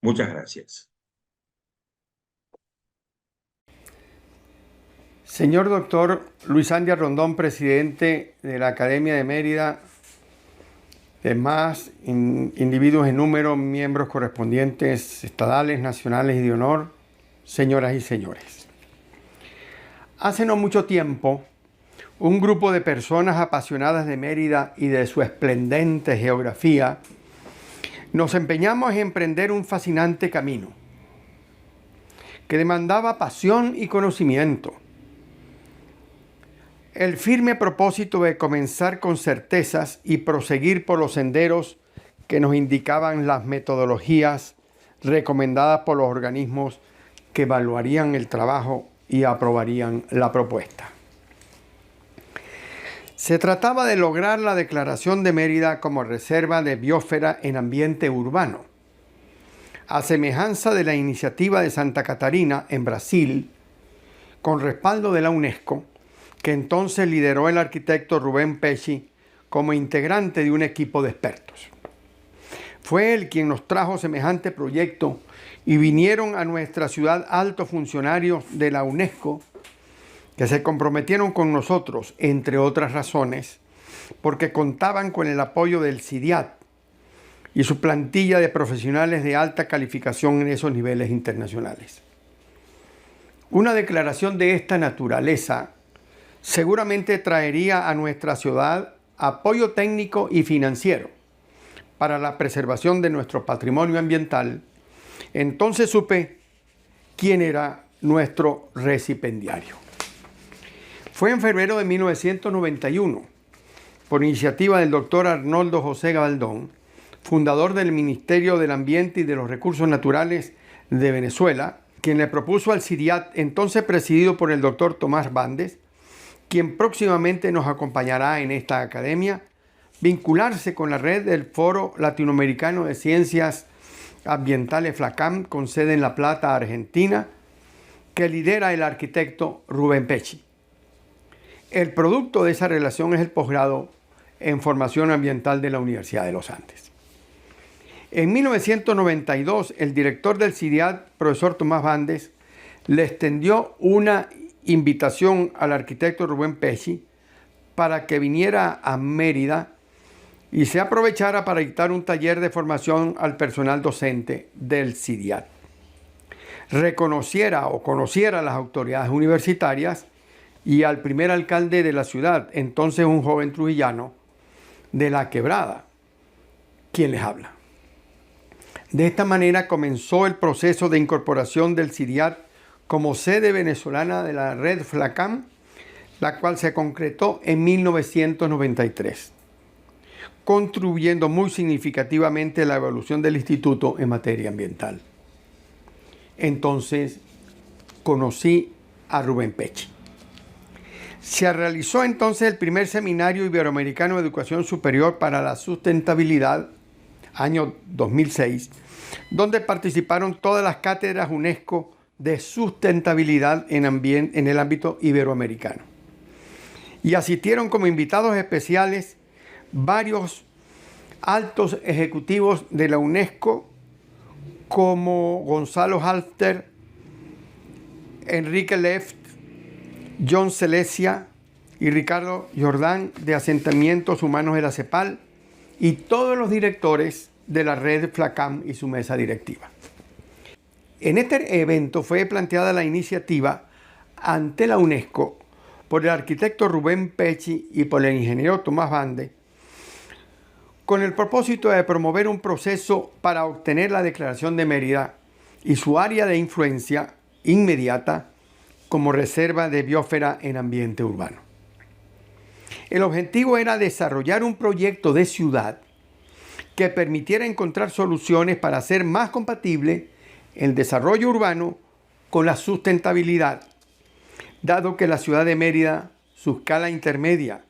Speaker 3: Muchas gracias.
Speaker 4: Señor doctor Luis Andia Rondón, presidente de la Academia de Mérida, demás individuos en número, miembros correspondientes estadales, nacionales y de honor, señoras y señores. Hace no mucho tiempo, un grupo de personas apasionadas de Mérida y de su esplendente geografía, nos empeñamos en emprender un fascinante camino que demandaba pasión y conocimiento. El firme propósito de comenzar con certezas y proseguir por los senderos que nos indicaban las metodologías recomendadas por los organismos que evaluarían el trabajo y aprobarían la propuesta. Se trataba de lograr la declaración de Mérida como reserva de biosfera en ambiente urbano, a semejanza de la iniciativa de Santa Catarina en Brasil, con respaldo de la UNESCO, que entonces lideró el arquitecto Rubén Pesci como integrante de un equipo de expertos. Fue él quien nos trajo semejante proyecto y vinieron a nuestra ciudad altos funcionarios de la UNESCO que se comprometieron con nosotros, entre otras razones, porque contaban con el apoyo del CIDIAT y su plantilla de profesionales de alta calificación en esos niveles internacionales. Una declaración de esta naturaleza seguramente traería a nuestra ciudad apoyo técnico y financiero para la preservación de nuestro patrimonio ambiental. Entonces supe quién era nuestro recipendiario. Fue en febrero de 1991, por iniciativa del doctor Arnoldo José Gabaldón, fundador del Ministerio del Ambiente y de los Recursos Naturales de Venezuela, quien le propuso al CIDIAT, entonces presidido por el doctor Tomás Bandes, quien próximamente nos acompañará en esta academia, vincularse con la red del Foro Latinoamericano de Ciencias Ambientales FLACAM, con sede en La Plata, Argentina, que lidera el arquitecto Rubén Pesci. El producto de esa relación es el posgrado en Formación Ambiental de la Universidad de los Andes. En 1992, el director del CIDIAT, profesor Tomás Bandes, le extendió una invitación al arquitecto Rubén Pesci para que viniera a Mérida y se aprovechara para dictar un taller de formación al personal docente del CIDIAT. Reconociera o conociera a las autoridades universitarias y al primer alcalde de la ciudad, entonces un joven trujillano de La Quebrada, quien les habla. De esta manera comenzó el proceso de incorporación del CIDIAT como sede venezolana de la red FLACAM, la cual se concretó en 1993, contribuyendo muy significativamente a la evolución del instituto en materia ambiental. Entonces conocí a Rubén Pesci. Se realizó entonces el primer seminario iberoamericano de educación superior para la sustentabilidad, año 2006, donde participaron todas las cátedras UNESCO de sustentabilidad en el ámbito iberoamericano. Y asistieron como invitados especiales varios altos ejecutivos de la UNESCO, como Gonzalo Halfter, Enrique Left, John Celesia y Ricardo Jordán de Asentamientos Humanos de la CEPAL, y todos los directores de la red FLACAM y su mesa directiva. En este evento fue planteada la iniciativa ante la UNESCO por el arquitecto Rubén Pesci y por el ingeniero Tomás Bandes, con el propósito de promover un proceso para obtener la Declaración de Mérida y su área de influencia inmediata como reserva de biosfera en ambiente urbano. El objetivo era desarrollar un proyecto de ciudad que permitiera encontrar soluciones para hacer más compatible el desarrollo urbano con la sustentabilidad, dado que la ciudad de Mérida, su escala intermedia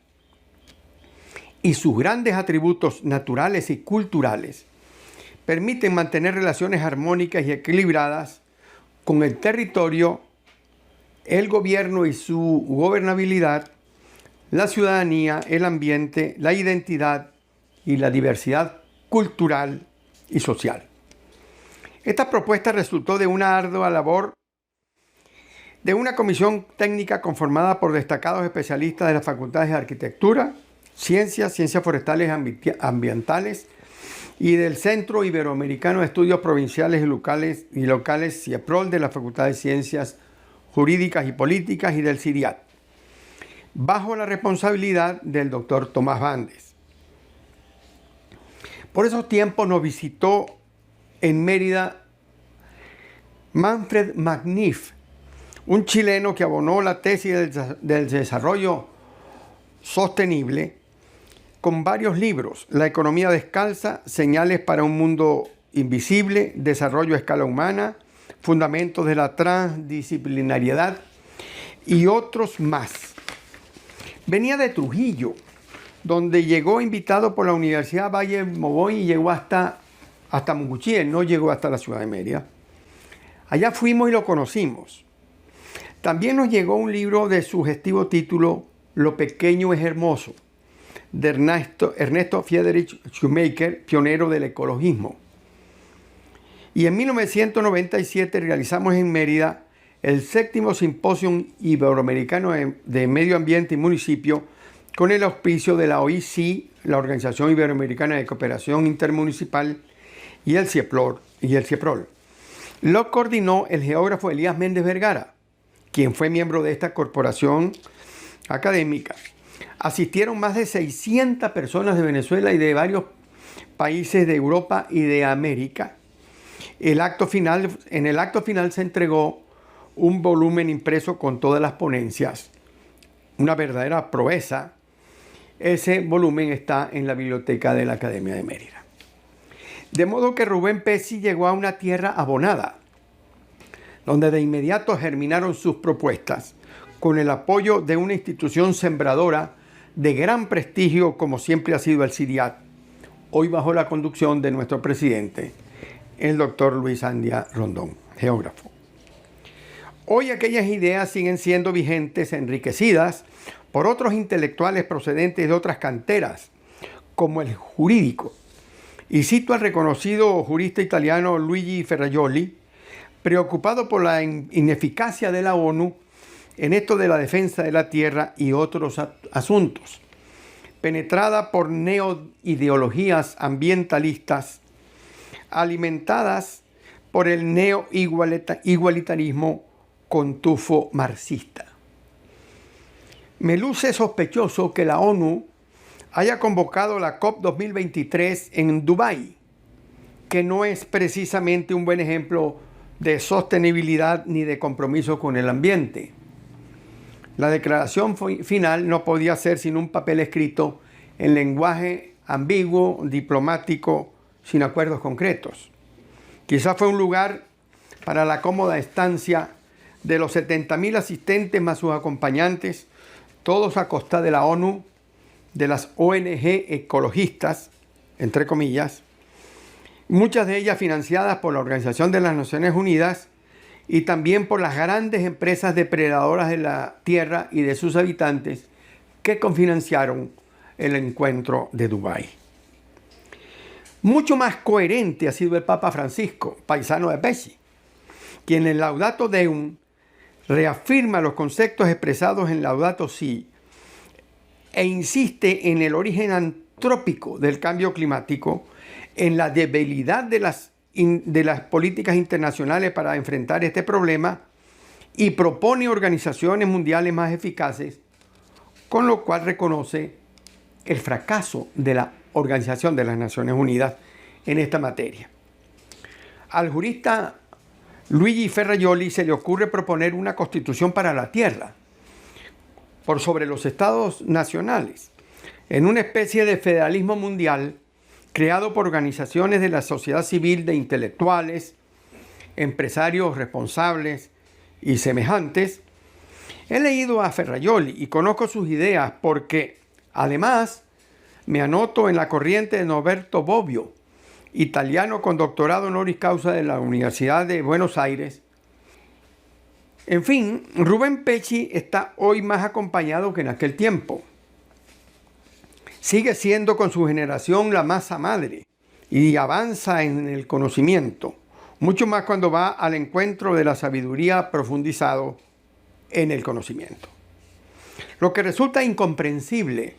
Speaker 4: y sus grandes atributos naturales y culturales permiten mantener relaciones armónicas y equilibradas con el territorio, el gobierno y su gobernabilidad, la ciudadanía, el ambiente, la identidad y la diversidad cultural y social. Esta propuesta resultó de una ardua labor de una comisión técnica conformada por destacados especialistas de las facultades de Arquitectura, Ciencias Forestales y Ambientales y del Centro Iberoamericano de Estudios Provinciales y Locales CIEPROL de la Facultad de Ciencias Jurídicas y Políticas y del CIDIAT, bajo la responsabilidad del doctor Tomás Bandes. Por esos tiempos nos visitó en Mérida Manfred Magnif, un chileno que abonó la tesis del desarrollo sostenible con varios libros: La economía descalza, Señales para un mundo invisible, Desarrollo a escala humana, Fundamentos de la transdisciplinariedad y otros más. Venía de Trujillo, donde llegó invitado por la Universidad Valle Mogoy y llegó hasta Mucuchí. Él no llegó hasta la ciudad de Mérida. Allá fuimos y lo conocimos. También nos llegó un libro de sugestivo título Lo pequeño es hermoso, de Ernesto Friedrich Schumacher, pionero del ecologismo. Y en 1997 realizamos en Mérida el 7º Simposio Iberoamericano de Medio Ambiente y Municipio con el auspicio de la OIC, la Organización Iberoamericana de Cooperación Intermunicipal, y el CIEPROL. Lo coordinó el geógrafo Elías Méndez Vergara, quien fue miembro de esta corporación académica. Asistieron más de 600 personas de Venezuela y de varios países de Europa y de América. En el acto final se entregó un volumen impreso con todas las ponencias, una verdadera proeza. Ese volumen está en la biblioteca de la Academia de Mérida. De modo que Rubén Pesci llegó a una tierra abonada, donde de inmediato germinaron sus propuestas, con el apoyo de una institución sembradora de gran prestigio como siempre ha sido el CIDIAT, hoy bajo la conducción de nuestro presidente, el doctor Luis Andia Rondón, geógrafo. Hoy aquellas ideas siguen siendo vigentes, enriquecidas por otros intelectuales procedentes de otras canteras, como el jurídico. Y cito al reconocido jurista italiano Luigi Ferrajoli, preocupado por la ineficacia de la ONU en esto de la defensa de la tierra y otros asuntos, penetrada por neoideologías ambientalistas, alimentadas por el neoigualitarismo con tufo marxista. Me luce sospechoso que la ONU haya convocado la COP 2023 en Dubái, que no es precisamente un buen ejemplo de sostenibilidad ni de compromiso con el ambiente. La declaración final no podía ser sin un papel escrito en lenguaje ambiguo, diplomático, sin acuerdos concretos. Quizás fue un lugar para la cómoda estancia de los 70.000 asistentes más sus acompañantes, todos a costa de la ONU, de las ONG ecologistas, entre comillas, muchas de ellas financiadas por la Organización de las Naciones Unidas y también por las grandes empresas depredadoras de la tierra y de sus habitantes que cofinanciaron el encuentro de Dubái. Mucho más coherente ha sido el Papa Francisco, paisano de Pesci, quien en Laudato Deum reafirma los conceptos expresados en Laudato Si e insiste en el origen antrópico del cambio climático, en la debilidad de las políticas internacionales para enfrentar este problema y propone organizaciones mundiales más eficaces, con lo cual reconoce el fracaso de la Organización de las Naciones Unidas en esta materia. Al jurista Luigi Ferrajoli se le ocurre proponer una constitución para la tierra, por sobre los estados nacionales, en una especie de federalismo mundial creado por organizaciones de la sociedad civil de intelectuales, empresarios responsables y semejantes. He leído a Ferrajoli y conozco sus ideas porque, además, me anoto en la corriente de Norberto Bobbio, italiano con doctorado honoris causa de la Universidad de Buenos Aires. En fin, Rubén Pesci está hoy más acompañado que en aquel tiempo. Sigue siendo con su generación la masa madre y avanza en el conocimiento, mucho más cuando va al encuentro de la sabiduría profundizado en el conocimiento. Lo que resulta incomprensible,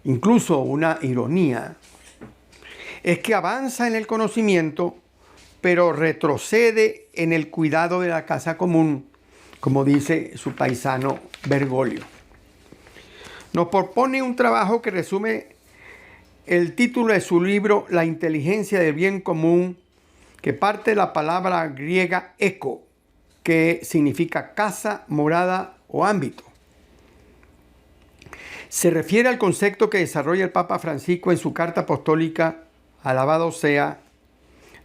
Speaker 4: incluso una ironía, es que avanza en el conocimiento, pero retrocede en el cuidado de la casa común, como dice su paisano Bergoglio. Nos propone un trabajo que resume el título de su libro La inteligencia del bien común, que parte de la palabra griega eco, que significa casa, morada o ámbito. Se refiere al concepto que desarrolla el Papa Francisco en su carta apostólica, alabado sea,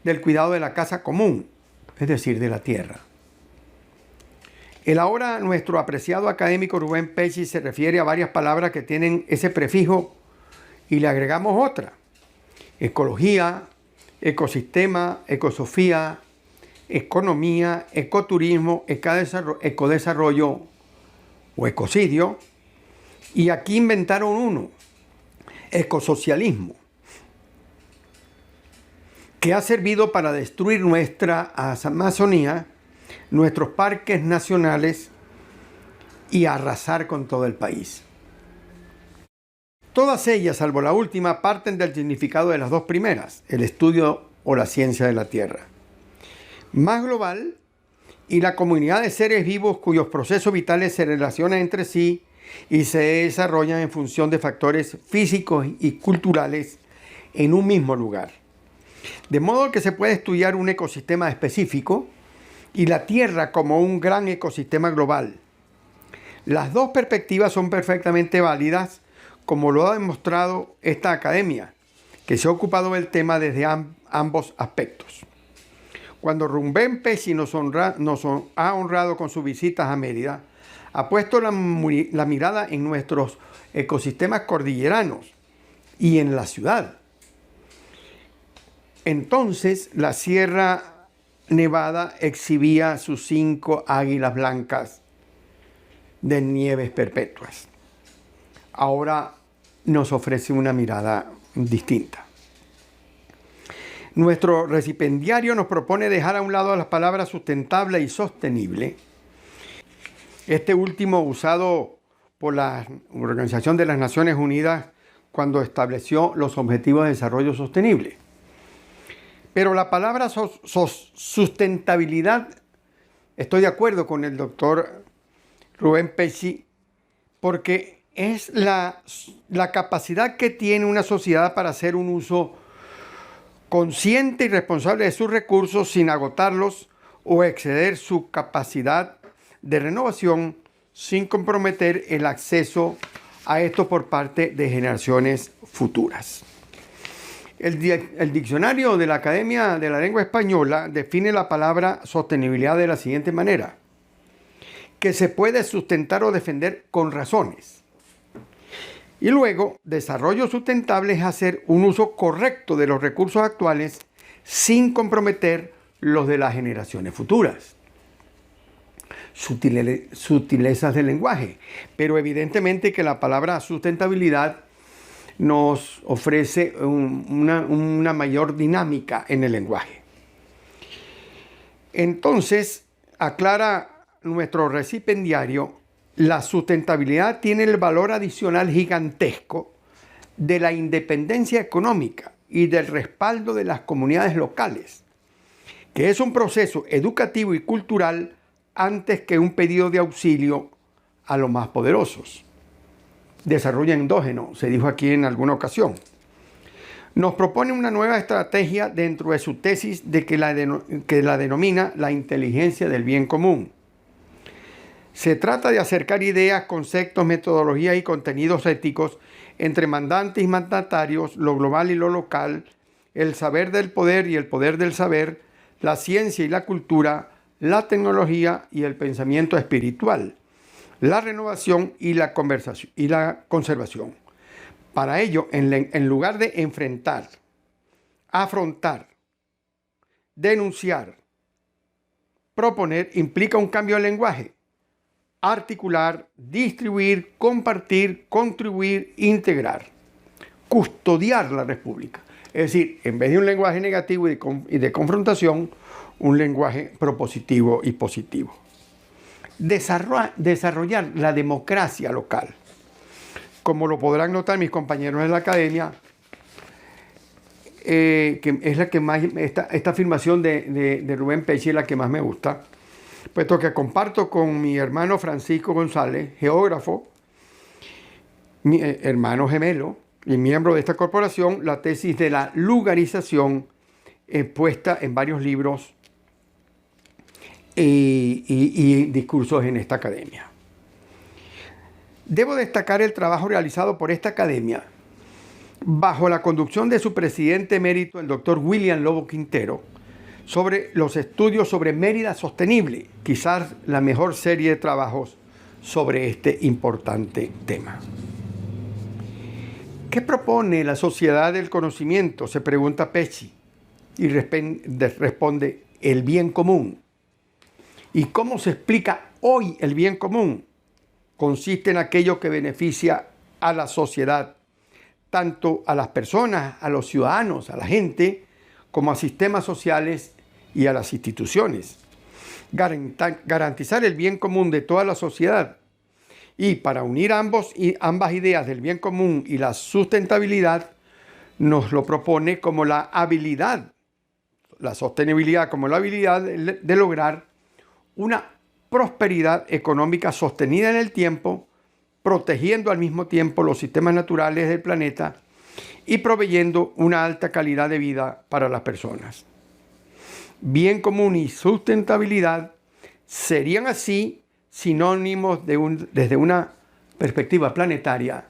Speaker 4: del cuidado de la casa común, es decir, de la tierra. El ahora nuestro apreciado académico Rubén Pesci se refiere a varias palabras que tienen ese prefijo y le agregamos otra: ecología, ecosistema, ecosofía, economía, ecoturismo, ecodesarrollo o ecocidio. Y aquí inventaron uno: ecosocialismo, que ha servido para destruir nuestra Amazonía, nuestros parques nacionales y arrasar con todo el país. Todas ellas, salvo la última, parten del significado de las dos primeras, el estudio o la ciencia de la Tierra. Más global, y la comunidad de seres vivos cuyos procesos vitales se relacionan entre sí y se desarrollan en función de factores físicos y culturales en un mismo lugar. De modo que se puede estudiar un ecosistema específico y la Tierra como un gran ecosistema global. Las dos perspectivas son perfectamente válidas, como lo ha demostrado esta academia, que se ha ocupado del tema desde ambos aspectos. Cuando Rubén Pesci nos ha honrado con sus visitas a Mérida, ha puesto la mirada en nuestros ecosistemas cordilleranos y en la ciudad. Entonces, la Sierra Nevada exhibía sus 5 águilas blancas de nieves perpetuas. Ahora nos ofrece una mirada distinta. Nuestro recipendiario nos propone dejar a un lado las palabras sustentable y sostenible, este último usado por la Organización de las Naciones Unidas cuando estableció los Objetivos de Desarrollo Sostenible. Pero la palabra sustentabilidad, estoy de acuerdo con el doctor Rubén Pesci, porque es la capacidad que tiene una sociedad para hacer un uso consciente y responsable de sus recursos sin agotarlos o exceder su capacidad de renovación sin comprometer el acceso a esto por parte de generaciones futuras. El diccionario de la Academia de la Lengua Española define la palabra sostenibilidad de la siguiente manera: que se puede sustentar o defender con razones. Y luego, desarrollo sustentable es hacer un uso correcto de los recursos actuales sin comprometer los de las generaciones futuras. Sutilezas del lenguaje, pero evidentemente que la palabra sustentabilidad nos ofrece una mayor dinámica en el lenguaje. Entonces, aclara nuestro recipendiario, la sustentabilidad tiene el valor adicional gigantesco de la independencia económica y del respaldo de las comunidades locales, que es un proceso educativo y cultural antes que un pedido de auxilio a los más poderosos. Desarrollo endógeno, se dijo aquí en alguna ocasión. Nos propone una nueva estrategia dentro de su tesis que la denomina la inteligencia del bien común. Se trata de acercar ideas, conceptos, metodologías y contenidos éticos entre mandantes y mandatarios, lo global y lo local, el saber del poder y el poder del saber, la ciencia y la cultura, la tecnología y el pensamiento espiritual, la renovación y la conservación. Para ello, en lugar de enfrentar, afrontar, denunciar, proponer, implica un cambio de lenguaje. Articular, distribuir, compartir, contribuir, integrar. Custodiar la República. Es decir, en vez de un lenguaje negativo y de confrontación, un lenguaje propositivo y positivo. Desarrollar la democracia local. Como lo podrán notar mis compañeros de la academia, que es la que más, esta afirmación de Rubén Pesci es la que más me gusta, puesto que comparto con mi hermano Francisco González, geógrafo, mi hermano gemelo y miembro de esta corporación, la tesis de la lugarización puesta en varios libros y discursos en esta academia. Debo destacar el trabajo realizado por esta academia bajo la conducción de su presidente emérito, el doctor William Lobo Quintero, sobre los estudios sobre Mérida Sostenible, quizás la mejor serie de trabajos sobre este importante tema. ¿Qué propone la sociedad del conocimiento?, se pregunta Pesci, y responde: el bien común. ¿Y cómo se explica hoy el bien común? Consiste en aquello que beneficia a la sociedad, tanto a las personas, a los ciudadanos, a la gente, como a sistemas sociales y a las instituciones. Garantizar el bien común de toda la sociedad. Y para unir ambas ideas del bien común y la sustentabilidad, nos lo propone como la habilidad, la sostenibilidad como la habilidad de lograr una prosperidad económica sostenida en el tiempo, protegiendo al mismo tiempo los sistemas naturales del planeta y proveyendo una alta calidad de vida para las personas. Bien común y sustentabilidad serían así sinónimos desde una perspectiva planetaria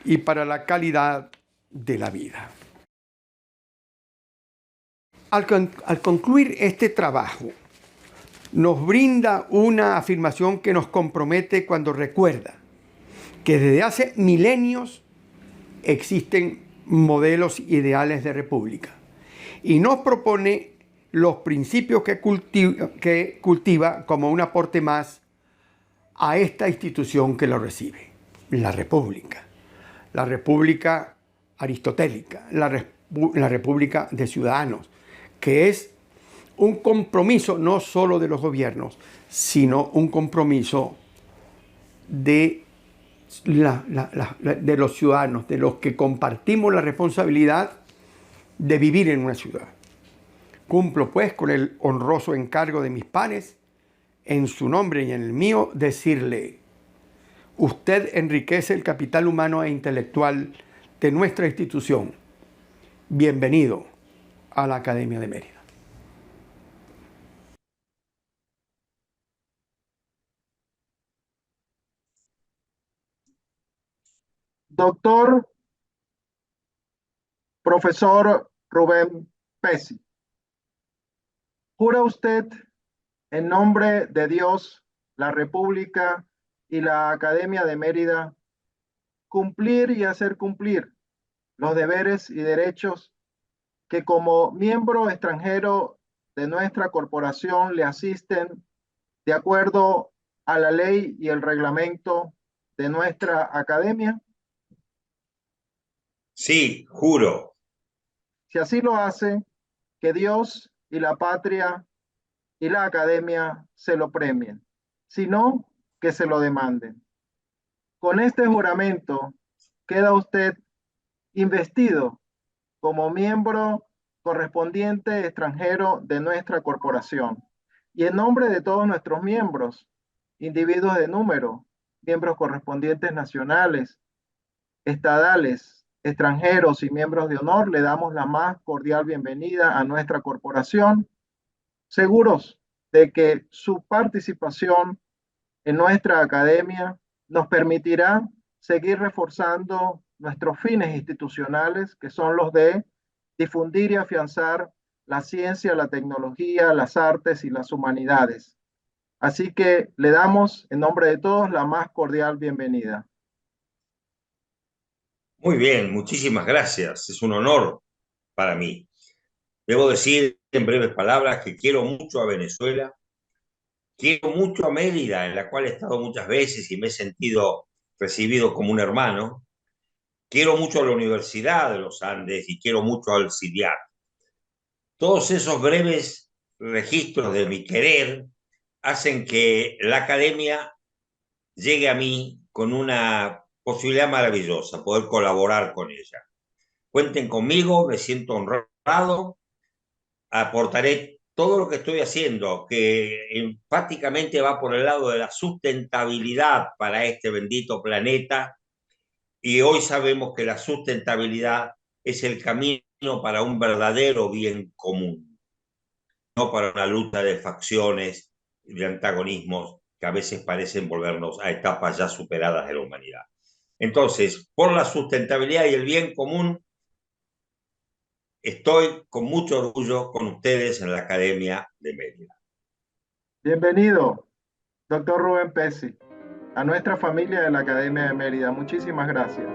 Speaker 4: y para la calidad de la vida. Al concluir este trabajo, nos brinda una afirmación que nos compromete cuando recuerda que desde hace milenios existen modelos ideales de república y nos propone los principios que cultiva como un aporte más a esta institución que lo recibe, la república aristotélica, la república de ciudadanos, que es un compromiso no solo de los gobiernos, sino un compromiso de los ciudadanos, de los que compartimos la responsabilidad de vivir en una ciudad. Cumplo pues con el honroso encargo de mis pares, en su nombre y en el mío, decirle: usted enriquece el capital humano e intelectual de nuestra institución. Bienvenido a la Academia de Mérida.
Speaker 1: Doctor, profesor Rubén Pesci, ¿jura usted en nombre de Dios, la República y la Academia de Mérida cumplir y hacer cumplir los deberes y derechos que como miembro extranjero de nuestra corporación le asisten de acuerdo a la ley y el reglamento de nuestra academia?
Speaker 3: Sí, juro.
Speaker 1: Si así lo hace, que Dios y la patria y la academia se lo premien, si no, que se lo demanden. Con este juramento queda usted investido como miembro correspondiente extranjero de nuestra corporación. Y en nombre de todos nuestros miembros, individuos de número, miembros correspondientes nacionales, estadales, extranjeros y miembros de honor, le damos la más cordial bienvenida a nuestra corporación, seguros de que su participación en nuestra academia nos permitirá seguir reforzando nuestros fines institucionales, que son los de difundir y afianzar la ciencia, la tecnología, las artes y las humanidades. Así que le damos, en nombre de todos, la más cordial bienvenida.
Speaker 3: Muy bien, muchísimas gracias. Es un honor para mí. Debo decir en breves palabras que quiero mucho a Venezuela, quiero mucho a Mérida, en la cual he estado muchas veces y me he sentido recibido como un hermano. Quiero mucho a la Universidad de los Andes y quiero mucho al CIDIAC. Todos esos breves registros de mi querer hacen que la academia llegue a mí con una posibilidad maravillosa, poder colaborar con ella. Cuenten conmigo, me siento honrado, aportaré todo lo que estoy haciendo, que enfáticamente va por el lado de la sustentabilidad para este bendito planeta, y hoy sabemos que la sustentabilidad es el camino para un verdadero bien común, no para una lucha de facciones y de antagonismos que a veces parecen volvernos a etapas ya superadas de la humanidad. Entonces, por la sustentabilidad y el bien común, estoy con mucho orgullo con ustedes en la Academia de Mérida.
Speaker 1: Bienvenido, doctor Rubén Pesci, a nuestra familia de la Academia de Mérida. Muchísimas gracias.